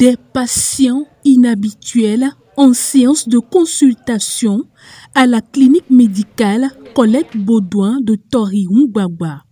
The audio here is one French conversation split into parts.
Des patients inhabituels en séance de consultation à la clinique médicale Colette Baudouin de Tori-Ngbagba.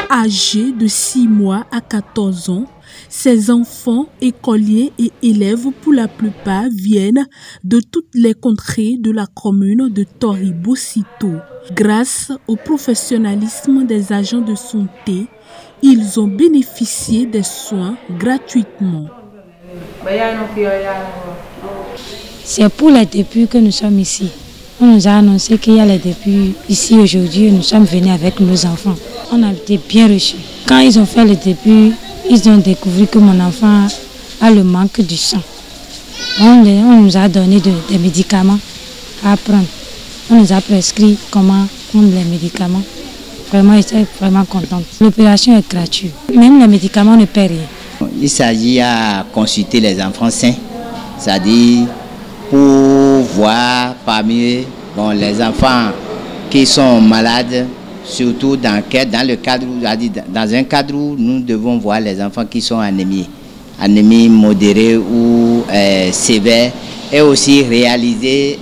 Âgés de 6 mois à 14 ans, ces enfants, écoliers et élèves pour la plupart viennent de toutes les contrées de la commune de Tori-Bosito. Grâce au professionnalisme des agents de santé, ils ont bénéficié des soins gratuitement. C'est pour les débuts que nous sommes ici. On nous a annoncé qu'il y a les débuts ici aujourd'hui et nous sommes venus avec nos enfants. On a été bien reçus. Quand ils ont fait le début, ils ont découvert que mon enfant a le manque du sang. On nous a donné des médicaments à prendre. On nous a prescrit comment prendre les médicaments. Vraiment, ils étaient vraiment contents. L'opération est gratuite. Même les médicaments ne paient rien. Il s'agit à consulter les enfants sains. C'est-à-dire pour voir parmi eux les enfants qui sont malades, surtout dans le cadre, dans un cadre où nous devons voir les enfants qui sont anémies modérée ou sévère, et aussi réaliser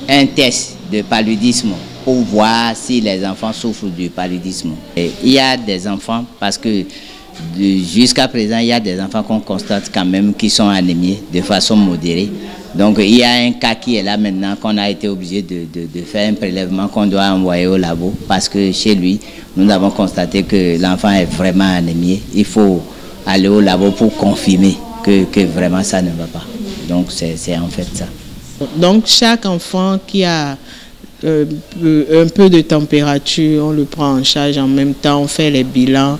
un test de paludisme pour voir si les enfants souffrent du paludisme. Et il y a des enfants, parce que jusqu'à présent, il y a des enfants qu'on constate quand même qui sont anémiés de façon modérée. Donc il y a un cas qui est là maintenant qu'on a été obligé de faire un prélèvement qu'on doit envoyer au labo parce que chez lui, nous avons constaté que l'enfant est vraiment anémié. Il faut aller au labo pour confirmer que vraiment ça ne va pas. Donc c'est en fait ça. Donc chaque enfant qui a un peu de température, on le prend en charge en même temps, on fait les bilans.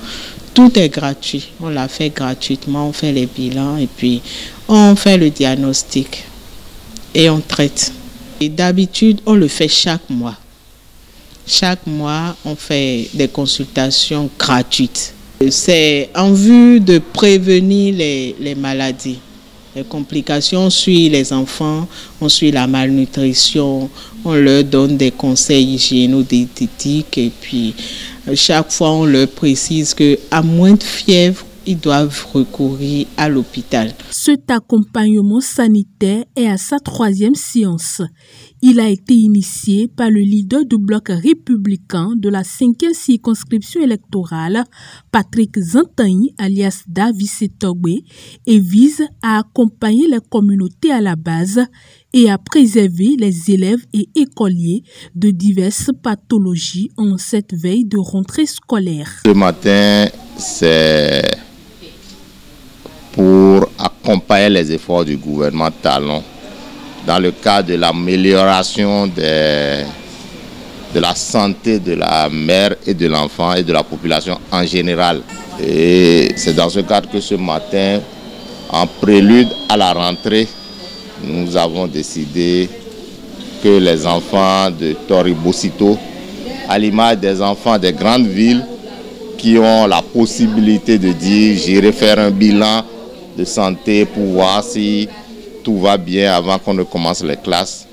Tout est gratuit, on l'a fait gratuitement, on fait les bilans et puis on fait le diagnostic et on traite. Et d'habitude, on le fait chaque mois. Chaque mois, on fait des consultations gratuites. C'est en vue de prévenir les maladies. Les complications, on suit les enfants, on suit la malnutrition, on leur donne des conseils hygiéno-diététiques et puis chaque fois on leur précise qu'à moins de fièvre, ils doivent recourir à l'hôpital. Cet accompagnement sanitaire est à sa 3e séance. Il a été initié par le leader du bloc républicain de la 5e circonscription électorale, Patrick Zantagny, alias David Setogbe, et vise à accompagner les communautés à la base et à préserver les élèves et écoliers de diverses pathologies en cette veille de rentrée scolaire. Ce matin, c'est pour accompagner les efforts du gouvernement Talon dans le cadre de l'amélioration de la santé de la mère et de l'enfant et de la population en général. Et c'est dans ce cadre que ce matin, en prélude à la rentrée, nous avons décidé que les enfants de Tori-Bosito, à l'image des enfants des grandes villes qui ont la possibilité de dire « j'irai faire un bilan de santé pour voir si tout va bien avant qu'on ne commence les classes »,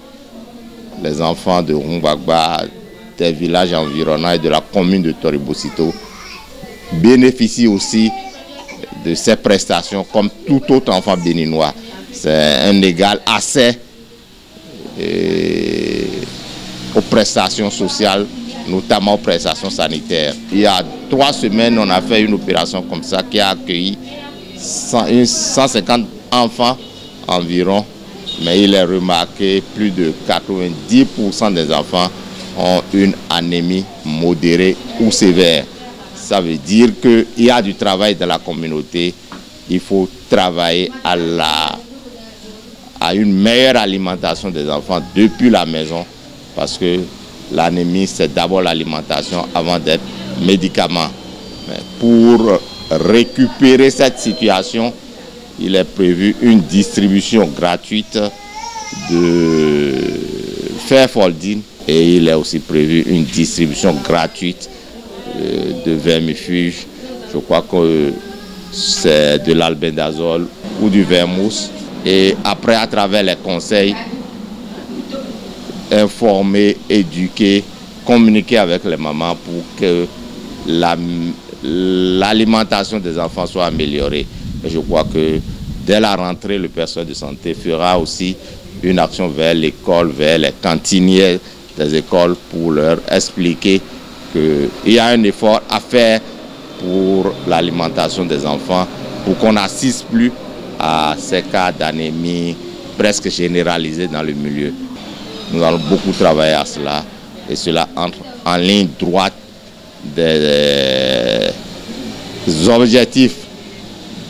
les enfants de Ngbagba, des villages environnants et de la commune de Tori-Bosito bénéficient aussi de ces prestations comme tout autre enfant béninois. C'est un égal accès aux prestations sociales, notamment aux prestations sanitaires. Il y a 3 semaines, on a fait une opération comme ça qui a accueilli 150 enfants environ, mais il est remarqué que plus de 90% des enfants ont une anémie modérée ou sévère. Ça veut dire qu'il y a du travail dans la communauté. Il faut travailler à une meilleure alimentation des enfants depuis la maison, parce que l'anémie, c'est d'abord l'alimentation avant d'être médicament. Mais pour récupérer cette situation, il est prévu une distribution gratuite de Fairfolding et il est aussi prévu une distribution gratuite de vermifuge. Je crois que c'est de l'albendazole ou du vermouth Et après, à travers les conseils, informer, éduquer, communiquer avec les mamans pour que l'alimentation des enfants soit améliorée. Et je crois que dès la rentrée, le personnel de santé fera aussi une action vers l'école, vers les cantiniers des écoles pour leur expliquer qu'il y a un effort à faire pour l'alimentation des enfants, pour qu'on n'assiste plus à ces cas d'anémie presque généralisés dans le milieu. Nous allons beaucoup travailler à cela et cela entre en ligne droite des objectifs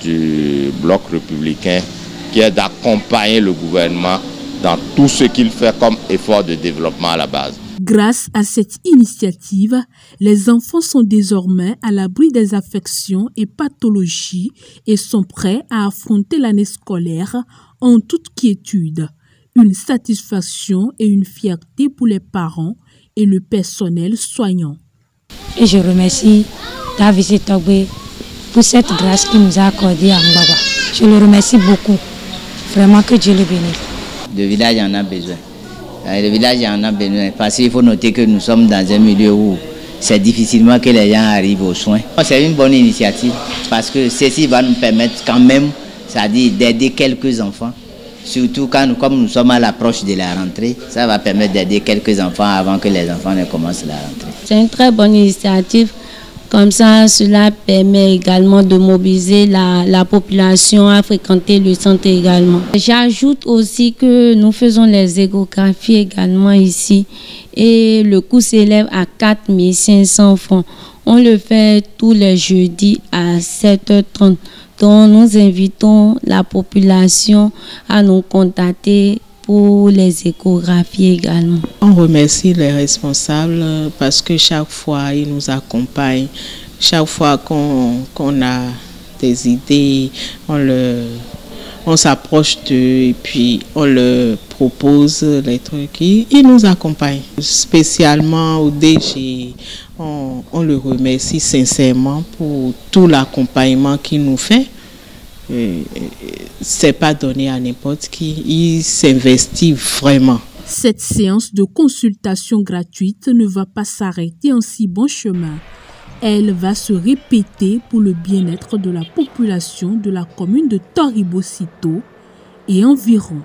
du bloc républicain qui est d'accompagner le gouvernement dans tout ce qu'il fait comme effort de développement à la base. Grâce à cette initiative, les enfants sont désormais à l'abri des affections et pathologies et sont prêts à affronter l'année scolaire en toute quiétude. Une satisfaction et une fierté pour les parents et le personnel soignant. Et je remercie David Togbe pour cette grâce qu'il nous a accordée à Mbaba. Je le remercie beaucoup. Vraiment que Dieu le bénisse. Le village en a besoin. Le village en a besoin parce qu'il faut noter que nous sommes dans un milieu où c'est difficilement que les gens arrivent aux soins. C'est une bonne initiative parce que ceci va nous permettre quand même, c'est-à-dire d'aider quelques enfants. Surtout comme nous sommes à l'approche de la rentrée, ça va permettre d'aider quelques enfants avant que les enfants ne commencent la rentrée. C'est une très bonne initiative. Comme ça, cela permet également de mobiliser la population à fréquenter le centre également. J'ajoute aussi que nous faisons les échographies également ici et le coût s'élève à 4 500 francs. On le fait tous les jeudis à 7h30. Donc nous invitons la population à nous contacter pour les échographies également. On remercie les responsables parce que chaque fois ils nous accompagnent. Chaque fois qu'on a des idées, on s'approche d'eux et puis on leur propose les trucs. Ils nous accompagnent. Spécialement au DG, on le remercie sincèrement pour tout l'accompagnement qu'il nous fait. C'est pas donné à n'importe qui, il s'investit vraiment. Cette séance de consultation gratuite ne va pas s'arrêter en si bon chemin. Elle va se répéter pour le bien-être de la population de la commune de Toribo-Cito et environ.